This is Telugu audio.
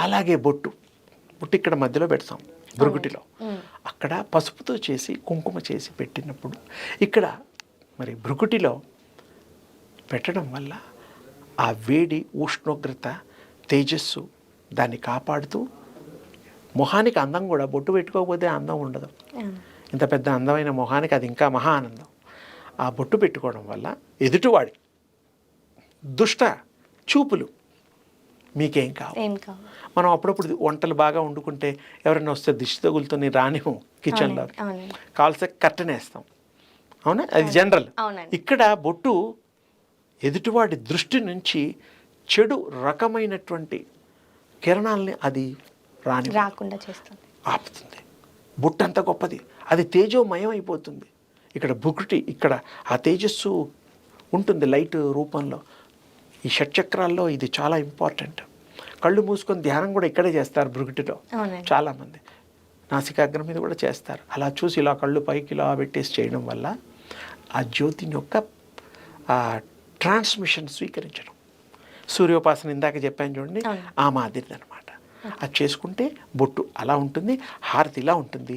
అలాగే బొట్టు ఇక్కడ మధ్యలో పెడతాం భృగుటిలో. అక్కడ పసుపుతో చేసి కుంకుమ చేసి పెట్టినప్పుడు ఇక్కడ మరి భృగుటిలో పెట్టడం వల్ల ఆ వేడి, ఉష్ణోగ్రత, తేజస్సు దాన్ని కాపాడుతూ మొహానికి అందం కూడా, బొట్టు పెట్టుకోకపోతే అందం ఉండదు. ఇంత పెద్ద అందమైన మొహానికి అది ఇంకా మహా ఆనందం. ఆ బొట్టు పెట్టుకోవడం వల్ల ఎదుటివాడి దుష్ట చూపులు మీకేం కావు. మనం అప్పుడప్పుడు వంటలు బాగా వండుకుంటే ఎవరైనా వస్తే దిష్టి తగులుతుంది రానివ్వం కిచెన్లో, కావాల్సిన కర్టెన్ వేస్తాం. అవునా, అది జనరల్. ఇక్కడ బొట్టు ఎదుటివాడి దృష్టి నుంచి చెడు రకమైనటువంటి కిరణాలని అది రాకుండా చేస్తుంది, ఆపుతుంది. బొట్టు అంత గొప్పది, అది తేజోమయం అయిపోతుంది. ఇక్కడ భృకుటి, ఇక్కడ ఆ తేజస్సు ఉంటుంది లైట్ రూపంలో. ఈ షట్చక్రాల్లో ఇది చాలా ఇంపార్టెంట్. కళ్ళు మూసుకొని ధ్యానం కూడా ఇక్కడే చేస్తారు భృకుటిలో చాలామంది. నాసికాగ్రం మీద కూడా చేస్తారు. అలా చూసి ఇలా కళ్ళు పైకి ఇలా పెట్టేసి చేయడం వల్ల ఆ జ్యోతిని యొక్క ట్రాన్స్మిషన్ స్వీకరించడం. సూర్యోపాసన ఇందాక చెప్పాను చూడండి, ఆ మాదిరిది అనమాట. అది చేసుకుంటే బొట్టు అలా ఉంటుంది, హారతి ఇలా ఉంటుంది,